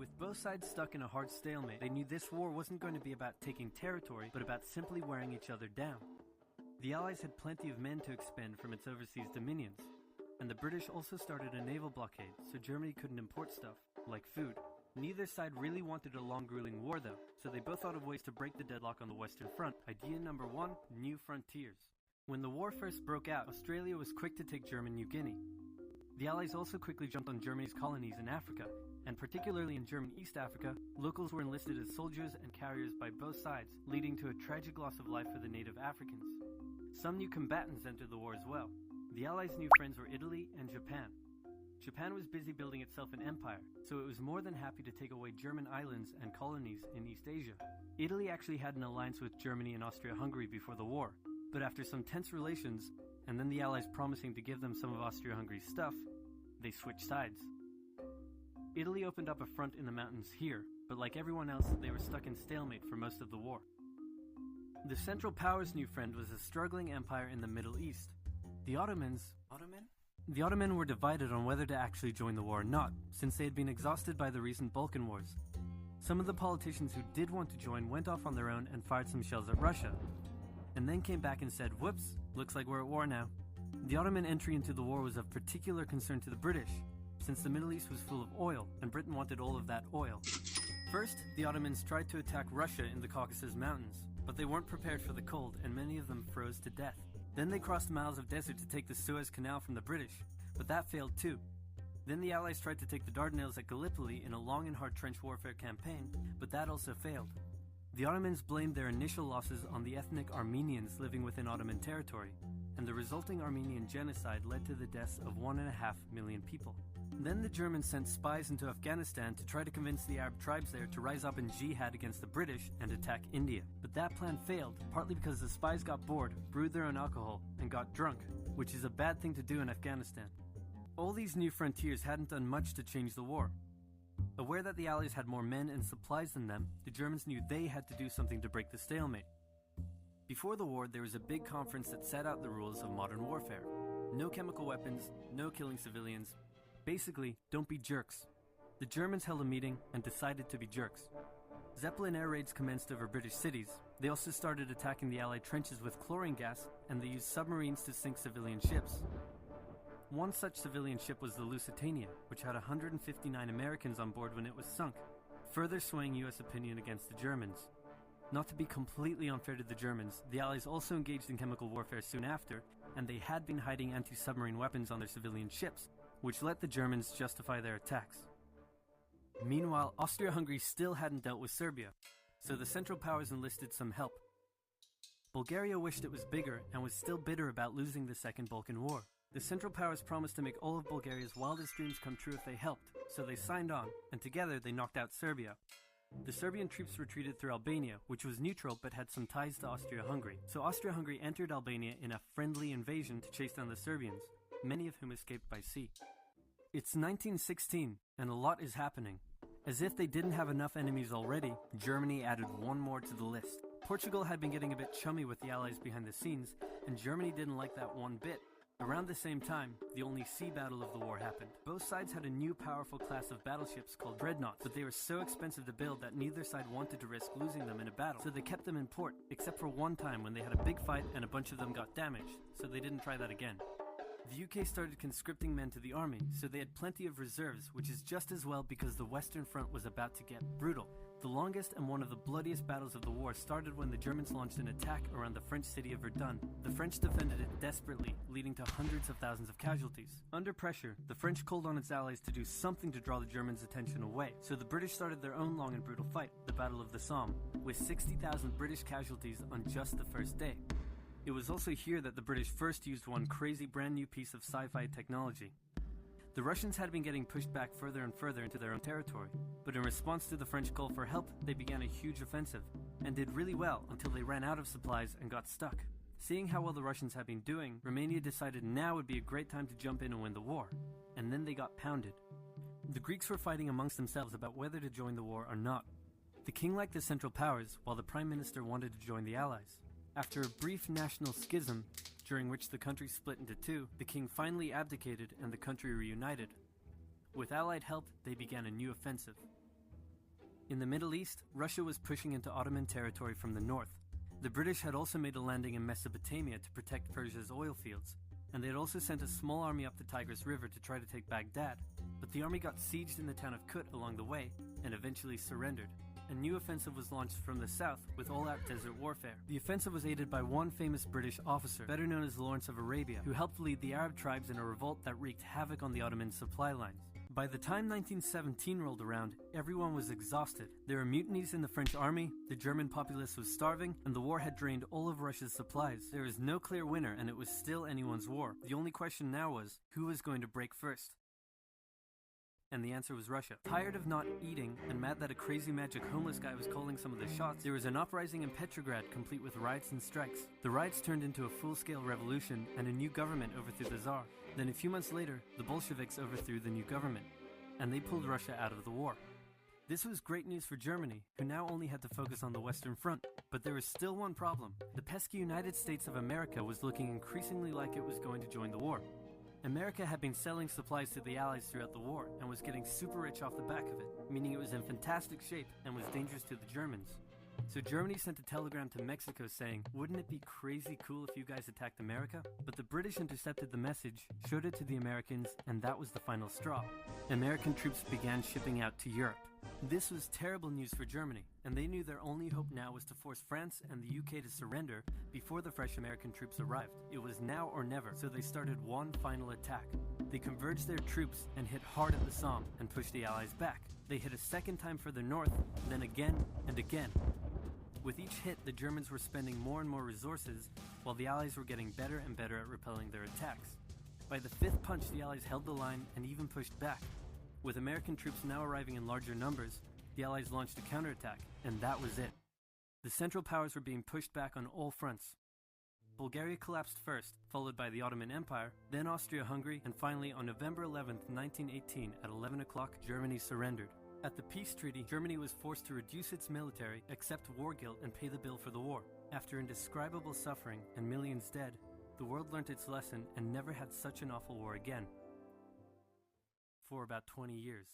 With both sides stuck in a hard stalemate, they knew this war wasn't going to be about taking territory, but about simply wearing each other down. The Allies had plenty of men to expend from its overseas dominions, and the British also started a naval blockade, so Germany couldn't import stuff, like food. Neither side really wanted a long grueling war though, so they both thought of ways to break the deadlock on the Western Front. Idea number 1, new frontiers. When the war first broke out, Australia was quick to take German New Guinea. The Allies also quickly jumped on Germany's colonies in Africa, and particularly in German East Africa, locals were enlisted as soldiers and carriers by both sides, leading to a tragic loss of life for the native Africans. Some new combatants entered the war as well. The Allies' new friends were Italy and Japan. Japan was busy building itself an empire, so it was more than happy to take away German islands and colonies in East Asia. Italy actually had an alliance with Germany and Austria-Hungary before the war, but after some tense relations, and then the Allies promising to give them some of Austria-Hungary's stuff, they switched sides. Italy opened up a front in the mountains here, but like everyone else, they were stuck in stalemate for most of the war. The Central Powers' new friend was a struggling empire in the Middle East. The Ottomans were divided on whether to actually join the war or not, since they had been exhausted by the recent Balkan Wars. Some of the politicians who did want to join went off on their own and fired some shells at Russia, and then came back and said, "Whoops, looks like we're at war now." The Ottoman entry into the war was of particular concern to the British, since the Middle East was full of oil, and Britain wanted all of that oil. First, the Ottomans tried to attack Russia in the Caucasus Mountains, but they weren't prepared for the cold, and many of them froze to death. Then they crossed miles of desert to take the Suez Canal from the British, but that failed too. Then the Allies tried to take the Dardanelles at Gallipoli in a long and hard trench warfare campaign, but that also failed. The Ottomans blamed their initial losses on the ethnic Armenians living within Ottoman territory, and the resulting Armenian genocide led to the deaths of 1.5 million people. Then the Germans sent spies into Afghanistan to try to convince the Arab tribes there to rise up in jihad against the British and attack India. But that plan failed, partly because the spies got bored, brewed their own alcohol, and got drunk, which is a bad thing to do in Afghanistan. All these new frontiers hadn't done much to change the war. Aware that the Allies had more men and supplies than them, the Germans knew they had to do something to break the stalemate. Before the war, there was a big conference that set out the rules of modern warfare. No chemical weapons, no killing civilians. Basically, don't be jerks. The Germans held a meeting and decided to be jerks. Zeppelin air raids commenced over British cities. They also started attacking the Allied trenches with chlorine gas, and they used submarines to sink civilian ships. One such civilian ship was the Lusitania, which had 159 Americans on board when it was sunk, further swaying US opinion against the Germans. Not to be completely unfair to the Germans, the Allies also engaged in chemical warfare soon after, and they had been hiding anti-submarine weapons on their civilian ships, which let the Germans justify their attacks. Meanwhile, Austria-Hungary still hadn't dealt with Serbia, so the Central Powers enlisted some help. Bulgaria wished it was bigger and was still bitter about losing the Second Balkan War. The Central Powers promised to make all of Bulgaria's wildest dreams come true if they helped, so they signed on, and together they knocked out Serbia. The Serbian troops retreated through Albania, which was neutral but had some ties to Austria-Hungary, so Austria-Hungary entered Albania in a friendly invasion to chase down the Serbians, many of whom escaped by sea. It's 1916, and a lot is happening. As if they didn't have enough enemies already, Germany added one more to the list. Portugal had been getting a bit chummy with the Allies behind the scenes, and Germany didn't like that one bit. Around the same time, the only sea battle of the war happened. Both sides had a new powerful class of battleships called dreadnoughts, but they were so expensive to build that neither side wanted to risk losing them in a battle, so they kept them in port, except for one time when they had a big fight and a bunch of them got damaged, so they didn't try that again. The UK started conscripting men to the army, so they had plenty of reserves, which is just as well because the Western Front was about to get brutal. The longest and one of the bloodiest battles of the war started when the Germans launched an attack around the French city of Verdun. The French defended it desperately, leading to hundreds of thousands of casualties. Under pressure, the French called on its allies to do something to draw the Germans' attention away, so the British started their own long and brutal fight, the Battle of the Somme, with 60,000 British casualties on just the first day. It was also here that the British first used one crazy brand new piece of sci-fi technology. The Russians had been getting pushed back further and further into their own territory, but in response to the French call for help, they began a huge offensive, and did really well until they ran out of supplies and got stuck. Seeing how well the Russians had been doing, Romania decided now would be a great time to jump in and win the war, and then they got pounded. The Greeks were fighting amongst themselves about whether to join the war or not. The king liked the Central Powers, while the Prime Minister wanted to join the Allies. After a brief national schism, during which the country split into two, the king finally abdicated and the country reunited. With Allied help, they began a new offensive. In the Middle East, Russia was pushing into Ottoman territory from the north. The British had also made a landing in Mesopotamia to protect Persia's oil fields, and they had also sent a small army up the Tigris River to try to take Baghdad, but the army got sieged in the town of Kut along the way and eventually surrendered. A new offensive was launched from the south with all-out desert warfare. The offensive was aided by one famous British officer, better known as Lawrence of Arabia, who helped lead the Arab tribes in a revolt that wreaked havoc on the Ottoman supply lines. By the time 1917 rolled around, everyone was exhausted. There were mutinies in the French army, the German populace was starving, and the war had drained all of Russia's supplies. There was no clear winner, and it was still anyone's war. The only question now was, who was going to break first? And the answer was Russia. Tired of not eating and mad that a crazy magic homeless guy was calling some of the shots, there was an uprising in Petrograd complete with riots and strikes. The riots turned into a full-scale revolution and a new government overthrew the Tsar. Then a few months later, the Bolsheviks overthrew the new government, and they pulled Russia out of the war. This was great news for Germany, who now only had to focus on the Western Front. But there was still one problem. The pesky United States of America was looking increasingly like it was going to join the war. America had been selling supplies to the Allies throughout the war and was getting super rich off the back of it, meaning it was in fantastic shape and was dangerous to the Germans. So Germany sent a telegram to Mexico saying, "Wouldn't it be crazy cool if you guys attacked America?" But the British intercepted the message, showed it to the Americans, and that was the final straw. American troops began shipping out to Europe. This was terrible news for Germany, and they knew their only hope now was to force France and the UK to surrender before the fresh American troops arrived. It was now or never, so they started one final attack. They converged their troops and hit hard at the Somme and pushed the Allies back. They hit a second time further north, then again and again. With each hit, the Germans were spending more and more resources, while the Allies were getting better and better at repelling their attacks. By the fifth punch, the Allies held the line and even pushed back. With American troops now arriving in larger numbers, the Allies launched a counterattack, and that was it. The Central Powers were being pushed back on all fronts. Bulgaria collapsed first, followed by the Ottoman Empire, then Austria-Hungary, and finally on November 11, 1918, at 11 o'clock, Germany surrendered. At the peace treaty, Germany was forced to reduce its military, accept war guilt, and pay the bill for the war. After indescribable suffering and millions dead, the world learnt its lesson and never had such an awful war again. For about 20 years.